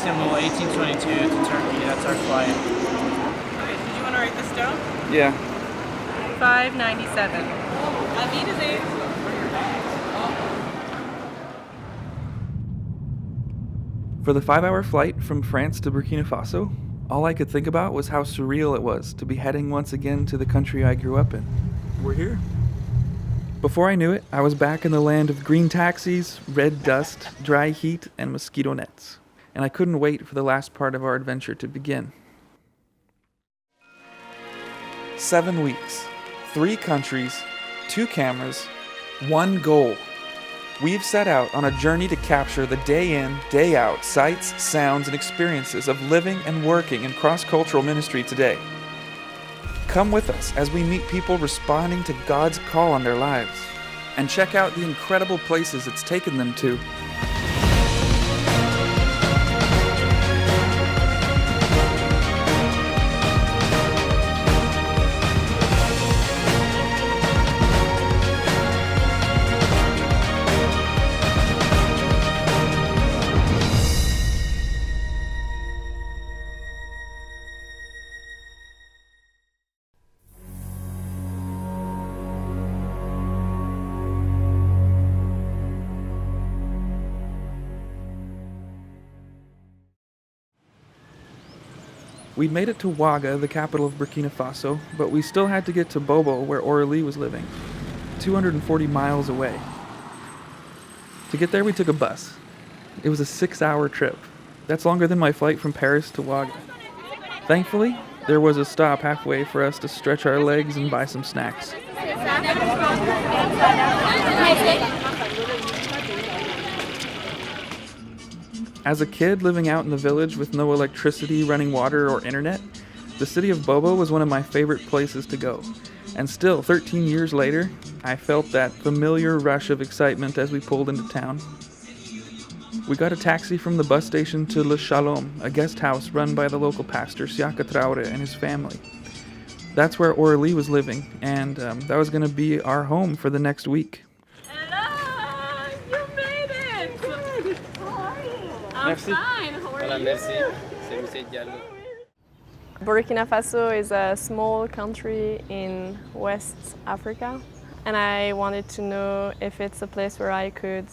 Istanbul, 1822 to Turkey. That's our flight. Okay, did you want to write this down? Yeah. 597. For the 5-hour flight from France to Burkina Faso, all I could think about was how surreal it was to be heading once again to the country I grew up in. We're here. Before I knew it, I was back in the land of green taxis, red dust, dry heat, and mosquito nets. And I couldn't wait for the last part of our adventure to begin. 7 weeks, 3 countries, 2 cameras, 1 goal. We've set out on a journey to capture the day in, day out sights, sounds, and experiences of living and working in cross-cultural ministry today. Come with us as we meet people responding to God's call on their lives, and check out the incredible places it's taken them to. We'd made it to Ouaga, the capital of Burkina Faso, but we still had to get to Bobo, where Aurélie was living, 240 miles away. To get there, we took a bus. It was a 6-hour trip. That's longer than my flight from Paris to Ouaga. Thankfully, there was a stop halfway for us to stretch our legs and buy some snacks. As a kid living out in the village with no electricity, running water, or internet, the city of Bobo was one of my favorite places to go. And still, 13 years later, I felt that familiar rush of excitement as we pulled into town. We got a taxi from the bus station to Le Shalom, a guest house run by the local pastor, Siaka Traore, and his family. That's where Aurélie was living, and that was going to be our home for the next week. Hello! You made it! Good. How are you? I'm Merci. fine. How are Voilà, you? merci. C'est Monsieur Diallo. Burkina Faso is a small country in West Africa, and I wanted to know if it's a place where I could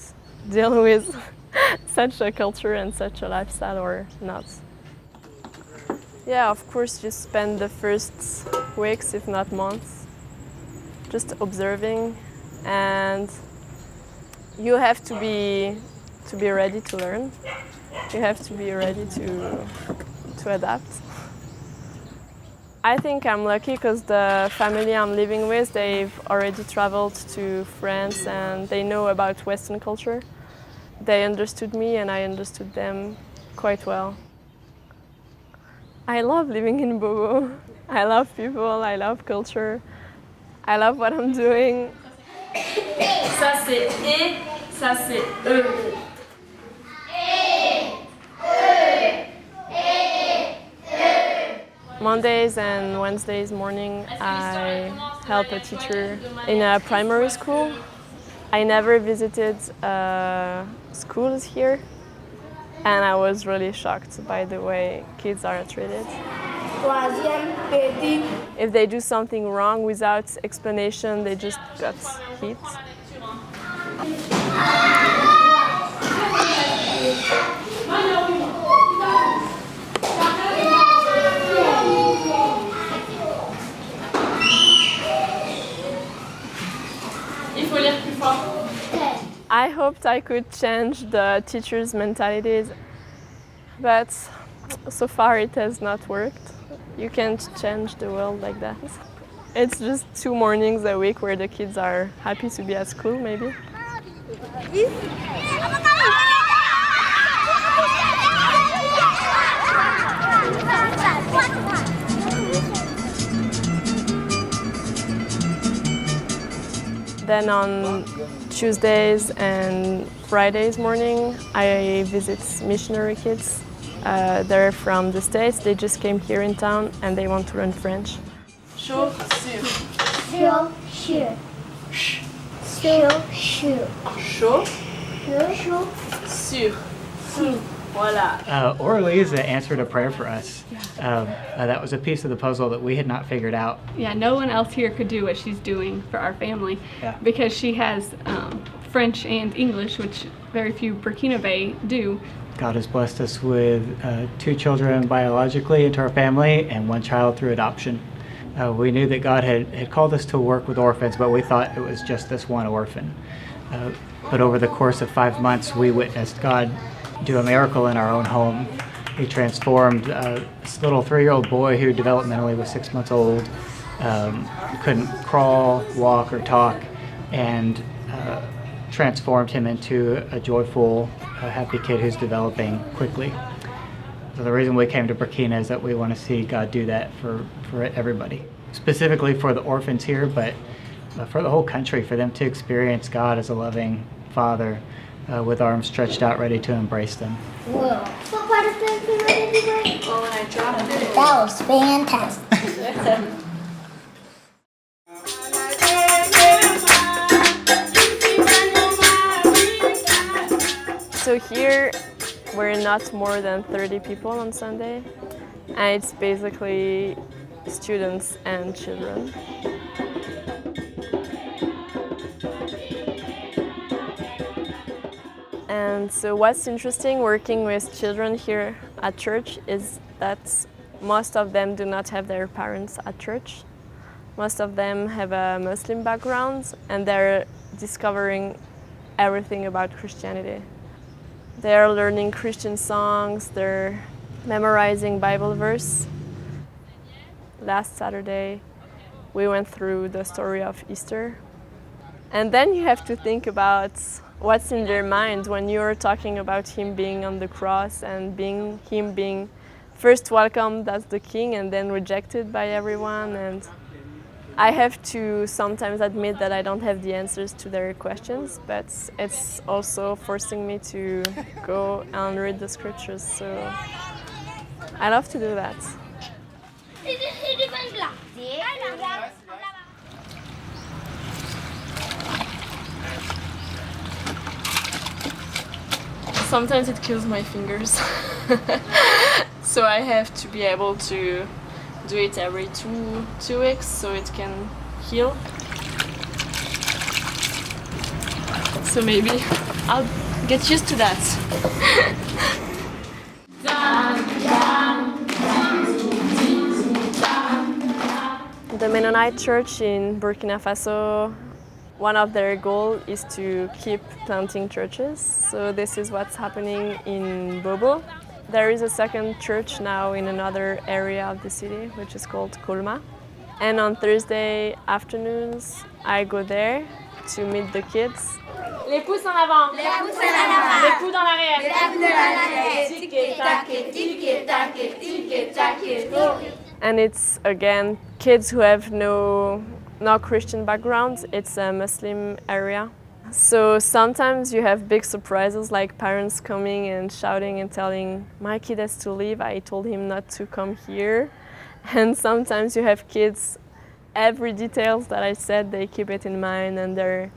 deal with such a culture and such a lifestyle or not. Yeah, of course, you spend the first weeks, if not months, just observing, and you have to be ready to learn. You have to be ready to adapt. I think I'm lucky because the family I'm living with, they've already traveled to France and they know about Western culture. They understood me and I understood them quite well. I love living in Bobo. I love people, I love culture. I love what I'm doing. Ça c'est et, ça c'est eux. Mondays and Wednesdays morning, I help a teacher in a primary school. I never visited schools here, and I was really shocked by the way kids are treated. If they do something wrong without explanation, they just got hit. I hoped I could change the teachers' mentalities, but so far it has not worked. You can't change the world like that. It's just 2 mornings a week where the kids are happy to be at school, maybe. Then on Tuesdays and Fridays morning, I visit missionary kids. They're from the States, they just came here in town and they want to learn French. Chaussure. Chaussure. Chaussure. Chaussure. Chaussure. Sur. Voila. Aurélie answered a prayer for us. That was a piece of the puzzle that we had not figured out. Yeah, no one else here could do what she's doing for our family because she has French and English, which very few Burkina Faso do. God has blessed us with 2 children biologically into our family and 1 child through adoption. We knew that God had called us to work with orphans, but we thought it was just this one orphan. But over the course of 5 months, we witnessed God do a miracle in our own home. He transformed this little 3-year-old boy who developmentally was 6 months old, couldn't crawl, walk, or talk, and transformed him into a joyful, happy kid who's developing quickly. So the reason we came to Burkina is that we want to see God do that for everybody, specifically for the orphans here, but for the whole country, for them to experience God as a loving Father with arms stretched out ready to embrace them. Whoa. What part of the did you break? Oh, when I dropped it. That was fantastic. So here we're not more than 30 people on Sunday, and it's basically students and children. And so what's interesting working with children here at church is that most of them do not have their parents at church. Most of them have a Muslim background and they're discovering everything about Christianity. They're learning Christian songs, they're memorizing Bible verse. Last Saturday we went through the story of Easter. And then you have to think about what's in their mind when you're talking about him being on the cross and him being first welcomed as the king and then rejected by everyone. And I have to sometimes admit that I don't have the answers to their questions, but it's also forcing me to go and read the scriptures. So I love to do that. Sometimes it kills my fingers, so I have to be able to do it every two weeks so it can heal. So maybe I'll get used to that. The Mennonite Church in Burkina Faso, one of their goals is to keep planting churches. So this is what's happening in Bobo. There is a second church now in another area of the city, which is called Colma. And on Thursday afternoons, I go there to meet the kids. Les pouces en avant. Les pouces en avant. Les coudes en arrière. Les coudes en arrière. Tic-tac, tic-tac, tic-tac. And it's, again, kids who have no Christian background. It's a Muslim area. So sometimes you have big surprises, like parents coming and shouting and telling, my kid has to leave, I told him not to come here. And sometimes you have kids, every details that I said, they keep it in mind and they're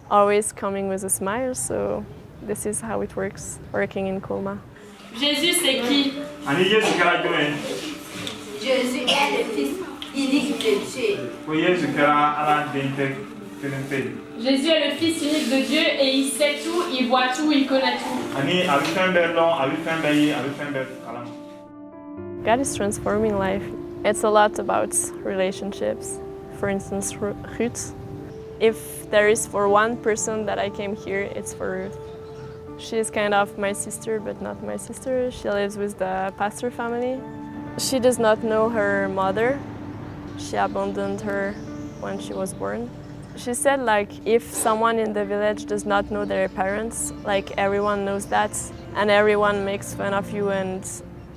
always coming with a smile. So this is how it works, working in Colma. Jésus, c'est qui? Jésus est le Fils unique de Dieu. Jésus est le Fils unique de Dieu et il sait tout, il voit tout, il connaît tout. God is transforming life. It's a lot about relationships. For instance, Ruth. If there is for one person that I came here, it's for Ruth. She's kind of my sister, but not my sister. She lives with the pastor family. She does not know her mother. She abandoned her when she was born. She said, like, if someone in the village does not know their parents, like everyone knows that, and everyone makes fun of you and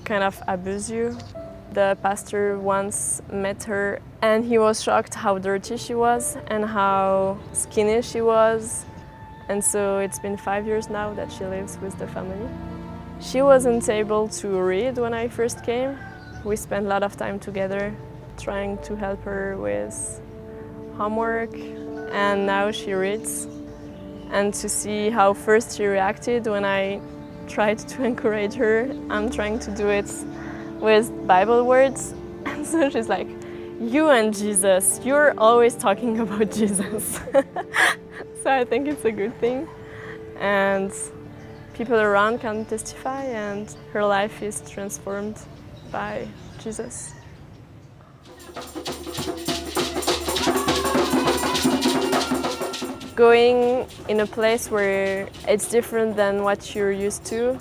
kind of abuse you. The pastor once met her and he was shocked how dirty she was and how skinny she was. And so it's been 5 years now that she lives with the family. She wasn't able to read when I first came. We spent a lot of time together trying to help her with homework, and now she reads. And to see how first she reacted when I tried to encourage her. I'm trying to do it with Bible words. And so she's like, you and Jesus, you're always talking about Jesus. So I think it's a good thing. And people around can testify, and her life is transformed by Jesus. Going in a place where it's different than what you're used to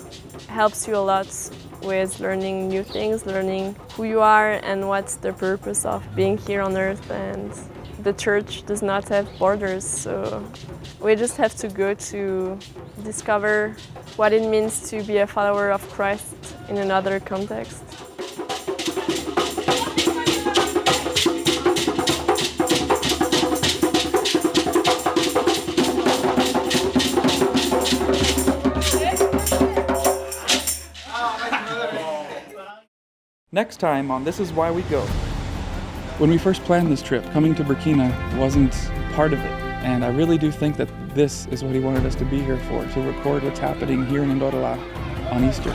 helps you a lot with learning new things, learning who you are and what's the purpose of being here on earth. And the church does not have borders, so we just have to go to discover what it means to be a follower of Christ in another context. Next time on This Is Why We Go. When we first planned this trip, coming to Burkina wasn't part of it. And I really do think that this is what he wanted us to be here for, to record what's happening here in Ndorala on Easter.